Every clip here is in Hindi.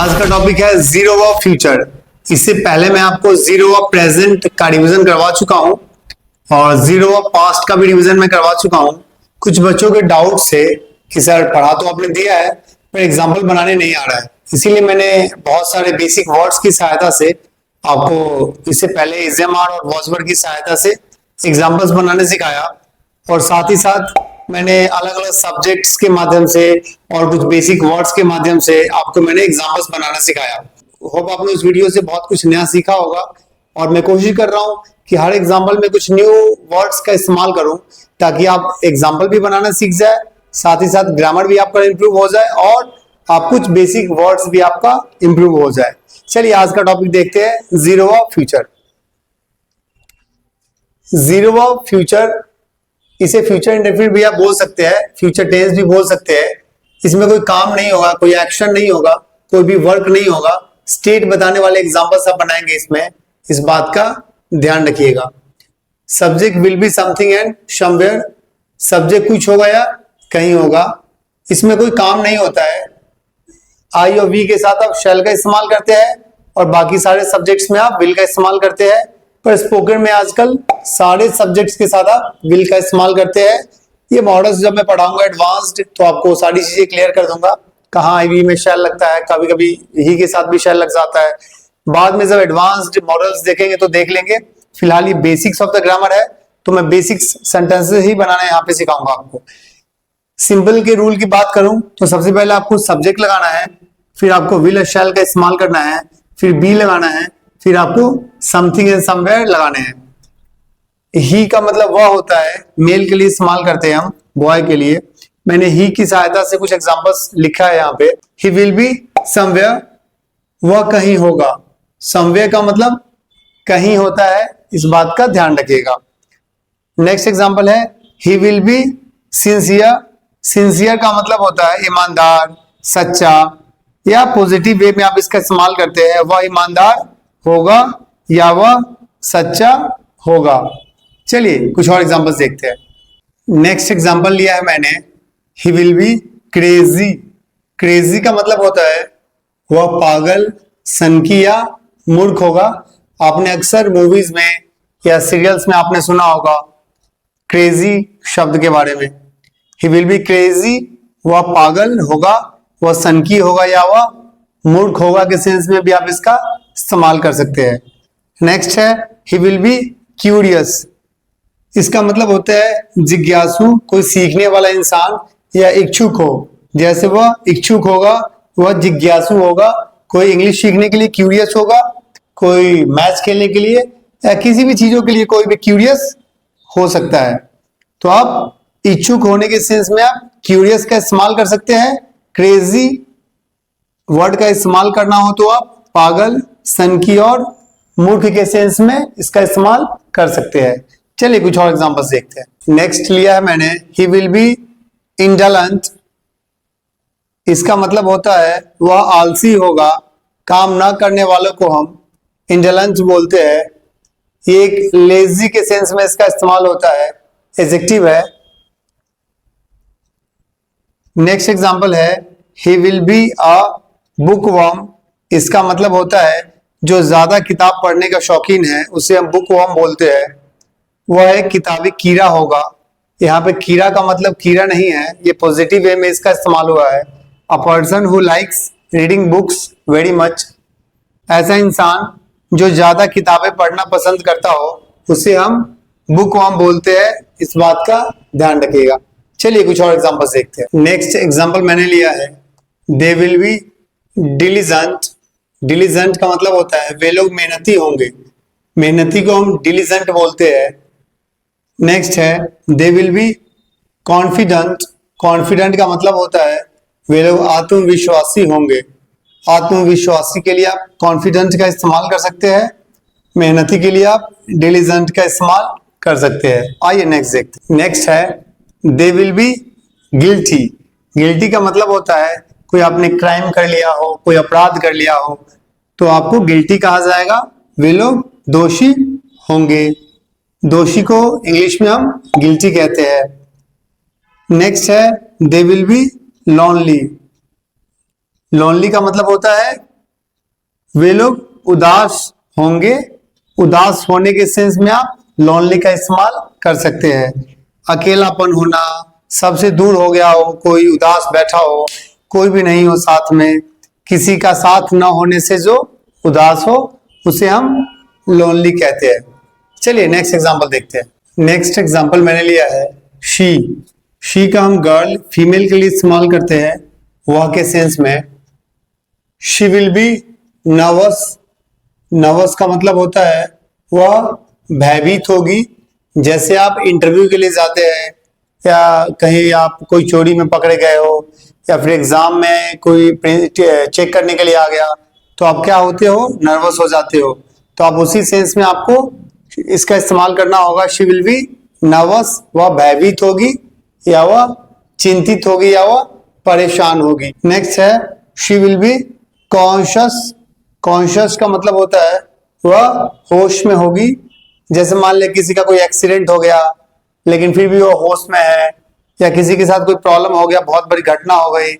आज का टॉपिक है जीरो व फ्यूचर। इससे पहले मैं आपको जीरो व प्रेजेंट का रिवीजन करवा चुका हूं और जीरो व पास्ट का भी रिवीजन मैं करवा चुका हूं। कुछ बच्चों के डाउट से कि सर पढ़ा तो आपने दिया है पर एग्जाम्पल बनाने नहीं आ रहा है, इसीलिए मैंने बहुत सारे बेसिक वर्ड्स की सहायता से आपको इससे पहले इजेमार और वॉचवर्ड की सहायता से एग्जाम्पल्स बनाने सिखाया और साथ ही साथ मैंने अलग अलग सब्जेक्ट्स के माध्यम से और कुछ बेसिक वर्ड्स के माध्यम से आपको मैंने एग्जाम्पल्स बनाना सिखाया। होप आपने उस वीडियो से बहुत कुछ नया सीखा होगा और मैं कोशिश कर रहा हूं कि हर एग्जाम्पल में कुछ न्यू वर्ड्स का इस्तेमाल करूं ताकि आप एग्जाम्पल भी बनाना सीख जाए, साथ ही साथ ग्रामर भी आपका इंप्रूव हो जाए और आप कुछ बेसिक वर्ड्स भी आपका इंप्रूव हो जाए। चलिए आज का टॉपिक देखते हैं, जीरो व फ्यूचर। जीरो व फ्यूचर, इसे फ्यूचर इंडेफिनिट भी आप बोल सकते हैं, फ्यूचर टेंस भी बोल सकते हैं। इसमें कोई काम नहीं होगा, कोई एक्शन नहीं होगा, कोई भी वर्क नहीं होगा, स्टेट बताने वाले एग्जांपल्स आप बनाएंगे इसमें, इस बात का ध्यान रखिएगा। Subject will be something and somewhere, subject कुछ होगा या कहीं होगा, इसमें कोई काम नहीं होता है। आई और वी के साथ आप शैल का इस्तेमाल करते हैं और बाकी सारे सब्जेक्ट्स में आप विल का इस्तेमाल करते हैं, पर स्पोकन में आजकल सारे सब्जेक्ट्स के साथ आप विल का इस्तेमाल करते हैं। ये मॉडल्स जब मैं पढ़ाऊंगा एडवांस्ड तो आपको सारी चीजें क्लियर कर दूंगा, कहाँ आई वी में शैल लगता है, कभी कभी ही के साथ भी शैल लग जाता है। बाद में जब एडवांस्ड मॉडल्स देखेंगे तो देख लेंगे, फिलहाल ये बेसिक्स ऑफ द ग्रामर है तो मैं बेसिक्स सेंटेंसेस ही बनाना यहाँ पे सिखाऊंगा आपको। सिंपल के रूल की बात करूं तो सबसे पहले आपको सब्जेक्ट लगाना है, फिर आपको विल और शैल का इस्तेमाल करना है, फिर बी लगाना है, फिर आपको समथिंग एंड समवेयर लगाने हैं। ही का मतलब वह होता है, मेल के लिए इस्तेमाल करते हैं हम, बॉय के लिए। मैंने ही की सहायता से कुछ एग्जांपल्स लिखा है यहाँ पे। ही विल बी समवेयर, वह कहीं होगा। समवेयर का मतलब कहीं होता है, इस बात का ध्यान रखिएगा। नेक्स्ट एग्जांपल है he will be sincere, sincere का मतलब होता है ईमानदार, सच्चा, या पॉजिटिव वे में आप इसका इस्तेमाल करते हैं, वह ईमानदार होगा या वह सच्चा होगा। चलिए कुछ और एग्जांपल्स देखते हैं। नेक्स्ट एग्जांपल लिया है मैंने, he will be crazy. Crazy का मतलब होता है वह पागल, सनकी या मूर्ख होगा। आपने अक्सर मूवीज में या सीरियल्स में आपने सुना होगा क्रेजी शब्द के बारे में। ही विल बी क्रेजी, वह पागल होगा, वह सनकी होगा या वह मूर्ख होगा के सेंस में भी आप इसका इस्तेमाल कर सकते हैं। नेक्स्ट है ही विल बी क्यूरियस, इसका मतलब होता है जिज्ञासु, कोई सीखने वाला इंसान या इच्छुक हो। जैसे वह इच्छुक होगा, वह जिज्ञासु होगा। कोई इंग्लिश सीखने के लिए क्यूरियस होगा, कोई मैच खेलने के लिए या किसी भी चीजों के लिए कोई भी क्यूरियस हो सकता है। तो आप इच्छुक होने के सेंस में आप क्यूरियस का इस्तेमाल कर सकते हैं। क्रेजी वर्ड का इस्तेमाल करना हो तो आप पागल, सनकी और मूर्ख के सेंस में इसका इस्तेमाल कर सकते हैं। चलिए कुछ और एग्जांपल्स देखते हैं। नेक्स्ट लिया है मैंने, ही विल बी इंडोलेंट, इसका मतलब होता है वह आलसी होगा, काम ना करने वालों को हम इंडोलेंट बोलते हैं। ये एक लेजी के सेंस में इसका इस्तेमाल होता है, एडजेक्टिव है। नेक्स्ट एग्जांपल है he will be a bookworm, इसका मतलब होता है जो ज्यादा किताब पढ़ने का शौकीन है उसे हम बुकवर्म बोलते हैं। वह एक किताबी कीड़ा होगा। यहाँ पे कीड़ा का मतलब कीड़ा नहीं है, ये पॉजिटिव वे में इसका इस्तेमाल हुआ है। A person who likes reading books very much, ऐसा इंसान जो ज्यादा किताबें पढ़ना पसंद करता हो उसे हम बुकवर्म बोलते हैं, इस बात का ध्यान रखिएगा। चलिए कुछ और एग्जांपल्स देखते हैं। नेक्स्ट एग्जांपल मैंने लिया है, they will be diligent. Diligent का मतलब होता है वे लोग मेहनती होंगे, मेहनती को हम डिलीजेंट बोलते हैं। नेक्स्ट है they will be confident. Confident का मतलब होता है वे लोग आत्मविश्वासी होंगे। आत्मविश्वासी के लिए आप कॉन्फिडेंट का इस्तेमाल कर सकते हैं, मेहनती के लिए आप डिलीजेंट का इस्तेमाल कर सकते हैं। आइए नेक्स्ट देखते हैं। नेक्स्ट है they will be guilty. Guilty का मतलब होता है कोई आपने क्राइम कर लिया हो, कोई अपराध कर लिया हो तो आपको गिल्टी कहा जाएगा, वे लोग दोषी होंगे। दोषी को इंग्लिश में हम गिल्टी कहते हैं। नेक्स्ट है they will be lonely. Lonely का मतलब होता है वे लोग उदास होंगे। उदास होने के सेंस में आप लोनली का इस्तेमाल कर सकते हैं। अकेलापन होना, सबसे दूर हो गया हो, कोई उदास बैठा हो, कोई भी नहीं हो साथ में, किसी का साथ न होने से जो उदास हो उसे हम लोनली कहते हैं। चलिए नेक्स्ट एग्जांपल देखते हैं। नेक्स्ट एग्जांपल मैंने लिया है शी का हम गर्ल फीमेल के लिए इस्तेमाल करते हैं वह के सेंस में। She will be nervous. Nervous का मतलब होता है वह भयभीत होगी। जैसे आप इंटरव्यू के लिए जाते हैं या कहीं आप कोई चोरी में पकड़े गए हो या फिर एग्जाम में कोई चेक करने के लिए आ गया तो आप क्या होते हो, नर्वस हो जाते हो। तो आप उसी सेंस में आपको इसका इस्तेमाल करना होगा। शी विल बी नर्वस, वह भयभीत होगी या वह चिंतित होगी या वह परेशान होगी। नेक्स्ट है she will be conscious. Conscious का मतलब होता है वह होश में होगी। जैसे मान ले किसी का कोई एक्सीडेंट हो गया लेकिन फिर भी वो होश में है, या किसी के साथ कोई प्रॉब्लम हो गया, बहुत बड़ी घटना हो गई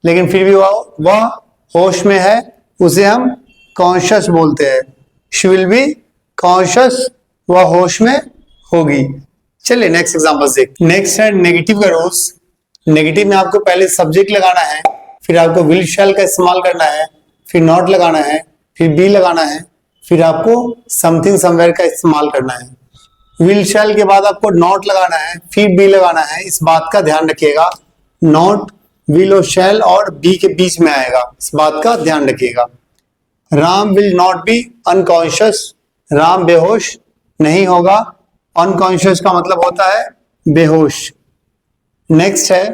लेकिन फिर भी वह होश में है, उसे हम कॉन्शियस बोलते हैं। शी विल बी कॉन्शियस, वह होश में होगी। चलिए नेक्स्ट एग्जांपल देखते हैं। नेक्स्ट है नेगेटिव का रूल्स। नेगेटिव में आपको पहले सब्जेक्ट लगाना है, फिर आपको विल शैल का इस्तेमाल करना है, फिर नॉट लगाना है, फिर बी लगाना है, फिर आपको समथिंग समवेयर का इस्तेमाल करना है। विल शैल के बाद आपको नॉट लगाना है, फिर बी लगाना है। इस बात का ध्यान रखिएगा, नॉट विल और शैल और बी के बीच में आएगा, इस बात का ध्यान रखिएगा। Ram will not be unconscious. Ram बेहोश नहीं होगा। अनकॉन्शियस का मतलब होता है बेहोश। नेक्स्ट है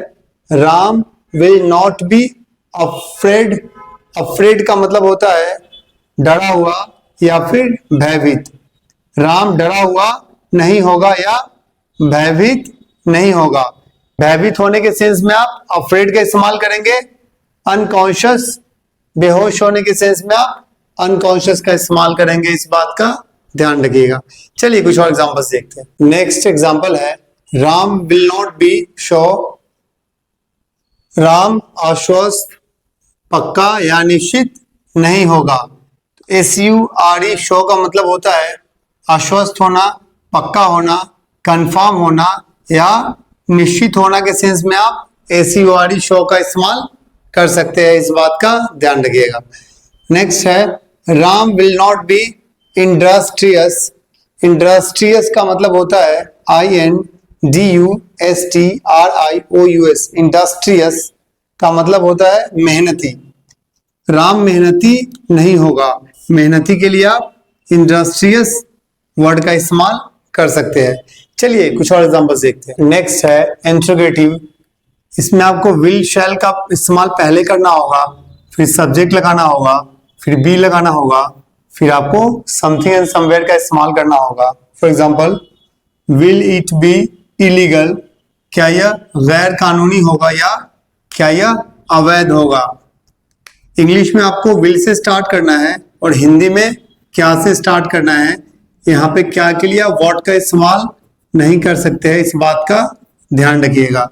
Ram will not be afraid. Afraid का मतलब होता है डरा हुआ या फिर भयभीत। राम डरा हुआ नहीं होगा या भयभीत नहीं होगा। भयभीत होने के सेंस में आप अफ्रेड का इस्तेमाल करेंगे। अनकॉन्शियस, बेहोश होने के सेंस में आप अनकॉन्शियस का इस्तेमाल करेंगे, इस बात का ध्यान रखिएगा। चलिए कुछ और एग्जांपल्स देखते हैं। नेक्स्ट एग्जांपल है Ram will not be sure. Ram आश्वस्त, पक्का या निश्चित नहीं होगा। SURE शो का मतलब होता है आश्वस्त होना, पक्का होना, कंफर्म होना या निश्चित होना के सेंस में आप SURE शो का इस्तेमाल कर सकते हैं, इस बात का ध्यान रखिएगा। नेक्स्ट है Ram will not be industrious. Industrious का मतलब होता है INDUSTRIOUS। इंडस्ट्रियस का मतलब होता है मेहनती। राम मेहनती नहीं होगा। मेहनती के लिए आप इंडस्ट्रियस वर्ड का इस्तेमाल कर सकते हैं। चलिए कुछ और एग्जांपल्स देखते हैं। नेक्स्ट है इंट्रोगेटिव। इसमें आपको विल शैल का इस्तेमाल पहले करना होगा, फिर सब्जेक्ट लगाना होगा, फिर बी लगाना होगा, फिर आपको समथिंग एंड समवेयर का इस्तेमाल करना होगा। For example will it be illegal. क्या यह गैर कानूनी होगा या क्या यह अवैध होगा। इंग्लिश में आपको विल से स्टार्ट करना है और हिंदी में क्या से स्टार्ट करना है। यहाँ पे क्या के लिए आप व्हाट का इस्तेमाल नहीं कर सकते हैं, इस बात का ध्यान रखिएगा।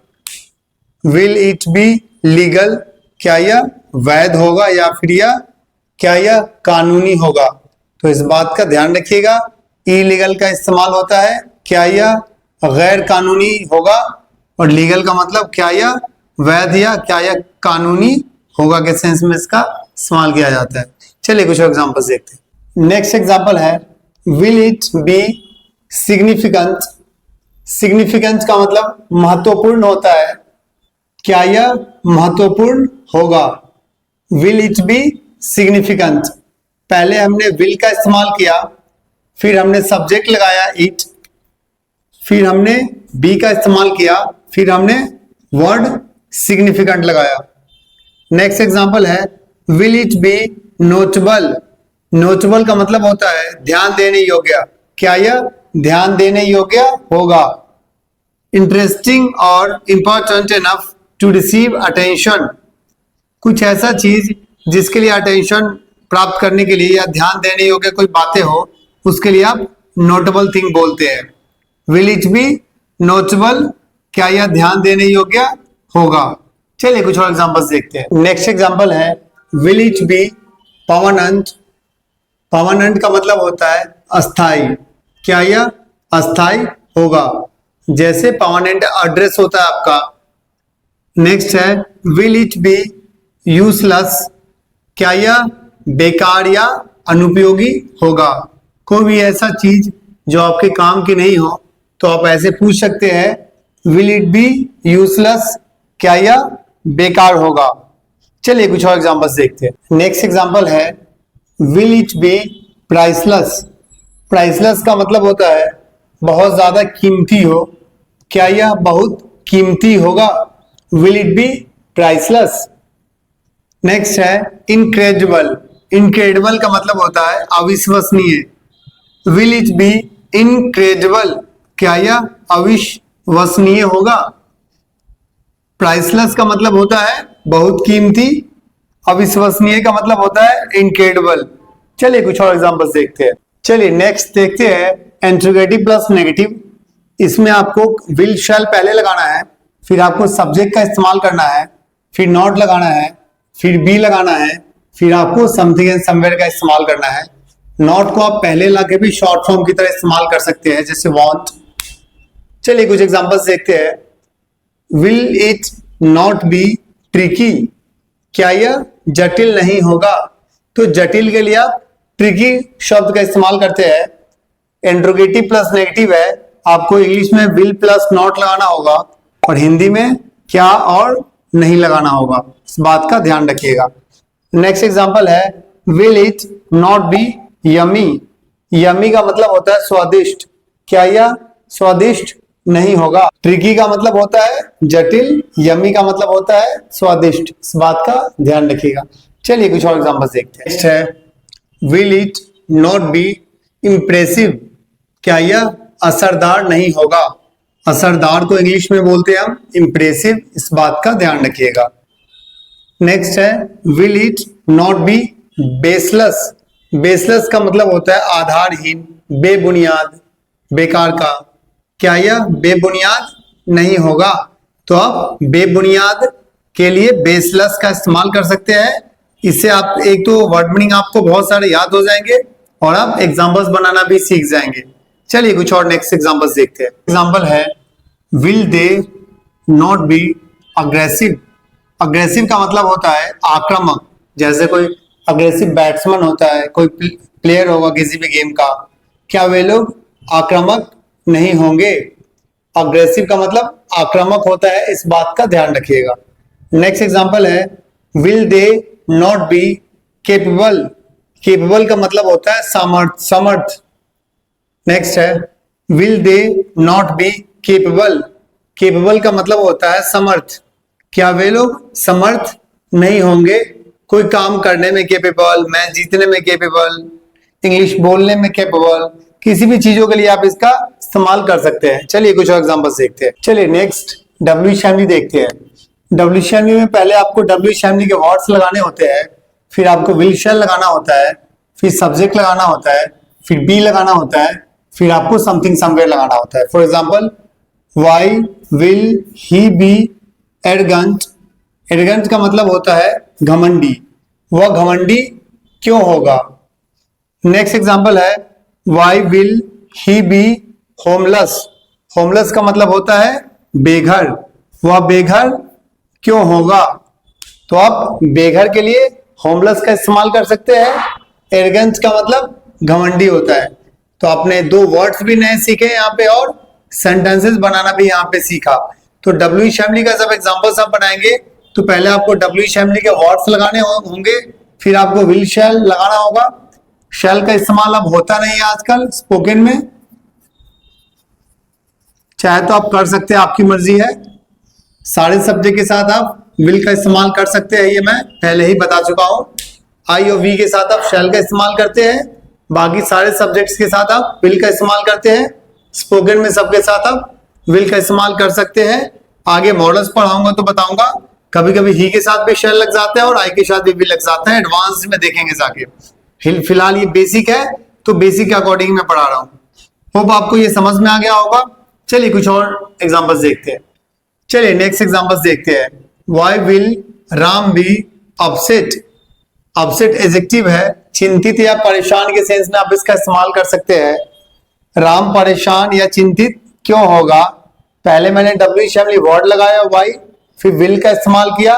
विल इट बी लीगल, क्या यह वैध होगा या फिर यह क्या यह कानूनी होगा, तो इस बात का ध्यान रखिएगा। इलीगल का इस्तेमाल होता है क्या यह गैर कानूनी होगा, और लीगल का मतलब क्या यह वैध या क्या यह कानूनी होगा के सेंस में इसका इस्तेमाल किया जाता है। चलिए कुछ एग्जांपल्स देखते हैं। नेक्स्ट एग्जांपल है will it be significant. Significant का मतलब महत्वपूर्ण होता है, क्या यह महत्वपूर्ण होगा। विल इट बी सिग्निफिकेंट, पहले हमने विल का इस्तेमाल किया, फिर हमने सब्जेक्ट लगाया इट, फिर हमने बी का इस्तेमाल किया, फिर हमने वर्ड सिग्निफिकेंट लगाया। नेक्स्ट एग्जांपल है will it be notable. Notable का मतलब होता है ध्यान देने योग्य, क्या यह ध्यान देने योग्य होगा। इंटरेस्टिंग और important enough to receive attention, कुछ ऐसा चीज जिसके लिए अटेंशन प्राप्त करने के लिए या ध्यान देने योग्य कोई बातें हो, उसके लिए आप नोटेबल थिंग बोलते हैं। विल इट बी नोटेबल, क्या यह ध्यान देने योग्य होगा। चलिए कुछ और एग्जांपल्स देखते हैं। नेक्स्ट एग्जांपल है will it be permanent. Permanent का मतलब होता है अस्थाई। क्या यह अस्थाई होगा? जैसे परमानेंट एड्रेस होता है आपका। नेक्स्ट है विल इट बी यूजलेस। क्या यह बेकार या अनुपयोगी होगा? कोई भी ऐसा चीज जो आपके काम की नहीं हो तो आप ऐसे पूछ सकते हैं विल इट बी यूजलेस, क्या यह बेकार होगा? चलिए कुछ और एग्जांपल्स देखते हैं। नेक्स्ट एग्जांपल है will it be priceless. Priceless का मतलब होता है बहुत ज्यादा कीमती हो। क्या यह बहुत कीमती होगा? Will it be priceless. Next है इनक्रेडिबल। इनक्रेडिबल का मतलब होता है अविश्वसनीय। विल इट बी इनक्रेडिबल, क्या यह अविश्वसनीय होगा? प्राइसलेस का मतलब होता है बहुत कीमती, अविश्वसनीय का मतलब होता है इनक्रेडिबल। चलिए कुछ और एग्जांपल्स देखते हैं। चलिए नेक्स्ट देखते हैं इंट्रोगेटिव प्लस नेगेटिव। इसमें आपको विल शैल पहले लगाना है, फिर आपको सब्जेक्ट का इस्तेमाल करना है, फिर नॉट लगाना है, फिर बी लगाना है, फिर आपको समथिंग एंड समवेयर का इस्तेमाल करना है। नॉट को आप पहले लाके भी शॉर्ट फॉर्म की तरह इस्तेमाल कर सकते हैं, जैसे वांट। चलिए कुछ एग्जांपल्स देखते हैं। Will it not be tricky, क्या यह जटिल नहीं होगा? तो जटिल के लिए आप ट्रिकी शब्द का इस्तेमाल करते हैं। इंट्रोगेटिव प्लस नेगेटिव है, आपको इंग्लिश में विल प्लस नॉट लगाना होगा और हिंदी में क्या और नहीं लगाना होगा, इस बात का ध्यान रखिएगा। नेक्स्ट एग्जांपल है will it not B yummy. Yummy का मतलब होता है स्वादिष्ट, क्या यह स्वादिष्ट नहीं होगा? ट्रिकी का मतलब होता है जटिल, यमी का मतलब होता है स्वादिष्ट, इस बात का ध्यान रखिएगा। चलिए कुछ और एग्जांपल्स देखते हैं। नेक्स्ट है will it not B impressive, क्या यह असरदार नहीं होगा? असरदार को इंग्लिश में बोलते हैं हम इंप्रेसिव, इस बात का ध्यान रखिएगा। नेक्स्ट है will it not B baseless. Baseless का मतलब होता है आधारहीन, बेबुनियाद, बेकार का। क्या यह बेबुनियाद नहीं होगा? तो आप बेबुनियाद के लिए बेसलेस का इस्तेमाल कर सकते हैं। इससे आप एक तो वर्ड मीनिंग आपको बहुत सारे याद हो जाएंगे और आप एग्जांपल्स बनाना भी सीख जाएंगे। चलिए कुछ और नेक्स्ट एग्जांपल्स देखते हैं। एग्जांपल है will they not be aggressive. Aggressive का मतलब होता है आक्रामक, जैसे कोई अग्रेसिव बैट्समैन होता है, कोई प्लेयर होगा किसी भी गेम का, क्या वे लोग आक्रामक नहीं होंगे? अग्रेसिव का मतलब आक्रामक होता है, इस बात का ध्यान रखिएगा। नेक्स्ट एग्जांपल है will they not be capable. Capable का मतलब होता है समर्थ। नेक्स्ट है will they not be capable. Capable का मतलब होता है समर्थ, क्या वे लोग समर्थ नहीं होंगे? कोई काम करने में केपेबल, मैच जीतने में केपेबल, इंग्लिश बोलने में केपेबल, किसी भी चीजों के लिए आप इसका इस्तेमाल कर सकते हैं। चलिए कुछ और एग्जांपल्स देखते हैं। चलिए नेक्स्ट डब्ल्यू शैमली देखते हैं। डब्ल्यू शैमली में पहले आपको डब्ल्यू शैमली के वर्ड्स लगाने होते हैं, फिर आपको विल शैल लगाना होता है, फिर सब्जेक्ट लगाना होता है, फिर बी लगाना होता है, फिर आपको समथिंग समवेयर लगाना होता है। For example why will he be arrogant. Arrogant का मतलब होता है घमंडी, वह घमंडी क्यों होगा? नेक्स्ट एग्जांपल है why will he be homeless. Homeless का मतलब होता है बेघर, वह बेघर क्यों होगा? तो आप बेघर के लिए होमलेस का इस्तेमाल कर सकते हैं। एरगंट का मतलब घमंडी होता है। तो आपने दो वर्ड्स भी नए सीखे यहाँ पे और सेंटेंसेस बनाना भी यहाँ पे सीखा। तो डब्ल्यू शैमली का जब एग्जांपल्स आप बनाएंगे तो पहले आपको डब्ल्यू शैमली के वर्ड्स लगाने होंगे, फिर आपको विल शैल लगाना होगा। शैल का इस्तेमाल अब होता नहीं है आजकल स्पोकन में, चाहे तो आप कर सकते हैं, आपकी मर्जी है। सारे सब्जेक्ट के साथ आप विल का इस्तेमाल कर सकते हैं, ये मैं पहले ही बता चुका हूं। आई और वी के साथ आप शैल का इस्तेमाल करते हैं, बाकी सारे सब्जेक्ट्स के साथ आप विल का इस्तेमाल करते हैं। स्पोकन में सबके साथ आप विल का इस्तेमाल कर सकते हैं। आगे मॉडल्स पढ़ाऊंगा तो बताऊंगा, कभी कभी ही के साथ भी शैल लग जाता है और आई के साथ भी विल लग जाता है। एडवांस में देखेंगे जाके, फिलहाल ये बेसिक है तो बेसिक के अकॉर्डिंग मैं पढ़ा रहा हूँ। होप आपको ये समझ में आ गया होगा। चलिए कुछ और एग्जांपल्स देखते हैं। चलिए नेक्स्ट एग्जांपल्स देखते हैं। Why will Ram be upset. Upset adjective है, चिंतित या परेशान के सेंस में आप इसका इस्तेमाल कर सकते हैं। राम परेशान या चिंतित क्यों होगा? पहले मैंने डब्ल्यू शैमली वर्ड लगाया वाई, फिर विल का इस्तेमाल किया,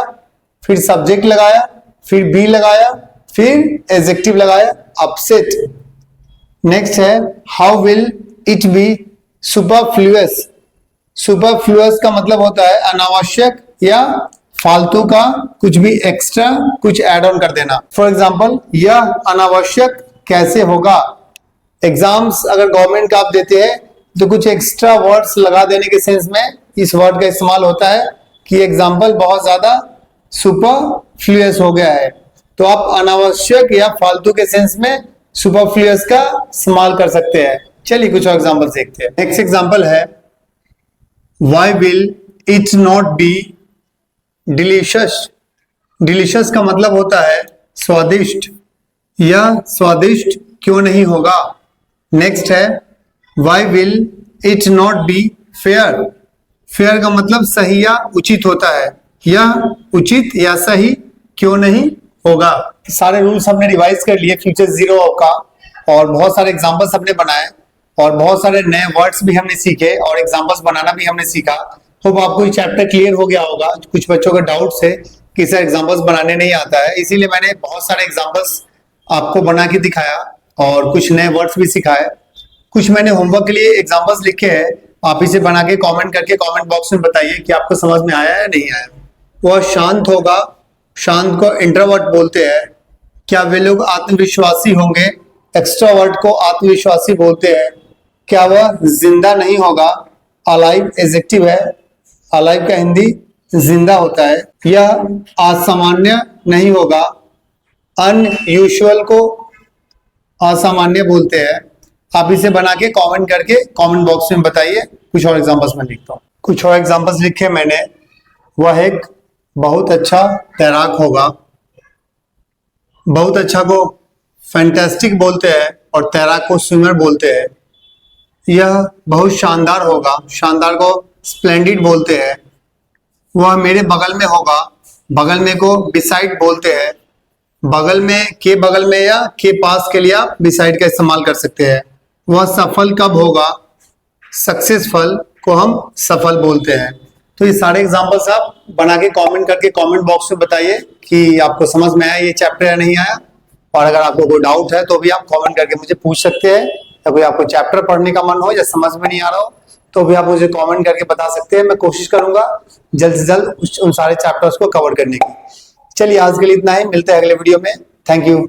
फिर सब्जेक्ट लगाया, फिर बी लगाया, फिर एडजेक्टिव लगाया, अपसेट। नेक्स्ट है how will it be superfluous. Superfluous का मतलब होता है अनावश्यक या फालतू का कुछ भी एक्स्ट्रा कुछ ऐड ऑन कर देना। फॉर एग्जाम्पल यह अनावश्यक कैसे होगा? एग्जाम्स अगर गवर्नमेंट का आप देते हैं तो कुछ एक्स्ट्रा वर्ड्स लगा देने के सेंस में इस वर्ड का इस्तेमाल होता है कि एग्जाम्पल बहुत ज्यादा सुपरफ्लुअस हो गया है। तो आप अनावश्यक या फालतू के सेंस में सुपरफ्लुअस का इस्तेमाल कर सकते हैं। चलिए कुछ और एग्जाम्पल देखते हैं। नेक्स्ट एग्जाम्पल है why will it not be delicious. Delicious का मतलब होता है स्वादिष्ट। यह स्वादिष्ट क्यों नहीं होगा? नेक्स्ट है why will it not be fair. Fair का मतलब सही या उचित होता है। यह उचित या सही क्यों नहीं होगा? सारे रूल्स हमने रिवाइज कर लिए फ्यूचर जीरो का, और बहुत सारे एग्जांपल्स हमने बनाए और बहुत सारे नए वर्ड्स भी हमने सीखे और एग्जांपल्स बनाना भी हमने सीखा। होप आपको ये चैप्टर क्लियर हो गया होगा। कुछ बच्चों का डाउट्स है कि सर एग्जांपल्स बनाने नहीं आता है, इसीलिए मैंने बहुत सारे एग्जांपल्स आपको बना के दिखाया और कुछ नए वर्ड्स भी सिखाए। कुछ मैंने होमवर्क के लिए एग्जांपल्स लिखे हैं, आप इसे बना के कमेंट करके कमेंट बॉक्स में बताइए कि आपको समझ में आया या नहीं आया। वह शांत होगा, शांत को इंट्रोवर्ट बोलते हैं। क्या वे लोग आत्मविश्वासी होंगे? एक्सट्रोवर्ट को आत्मविश्वासी बोलते हैं। क्या वह जिंदा नहीं होगा? अलाइव एडजेक्टिव है, अलाइव का हिंदी जिंदा होता है। यह असामान्य नहीं होगा, अनयूजुअल को असामान्य बोलते हैं। आप इसे बना के कमेंट करके कमेंट बॉक्स में बताइए। कुछ और एग्जांपल्स में लिखता हूँ। कुछ और एग्जांपल्स लिखे मैंने। वह एक बहुत अच्छा तैराक होगा। बहुत अच्छा को फैंटास्टिक बोलते हैं और तैराक को स्विमर बोलते हैं। यह बहुत शानदार होगा, शानदार को स्प्लेंडिड बोलते हैं। वह मेरे बगल में होगा, बगल में को बिसाइड बोलते हैं। बगल में के बगल में या के पास के लिए आप बिसाइड का इस्तेमाल कर सकते हैं। वह सफल कब होगा? सक्सेसफुल को हम सफल बोलते हैं। तो ये सारे एग्जांपल्स आप बना के कमेंट करके कमेंट बॉक्स में बताइए कि आपको समझ में आया ये चैप्टर या नहीं आया। और अगर आपको कोई डाउट है तो भी आप कमेंट करके मुझे पूछ सकते हैं, या कोई आपको चैप्टर पढ़ने का मन हो या समझ में नहीं आ रहा हो तो भी आप मुझे कमेंट करके बता सकते हैं। मैं कोशिश करूंगा जल्द से जल्द उन सारे चैप्टर्स को कवर करने की। चलिए आज के लिए इतना ही, मिलते हैं अगले वीडियो में। Thank you.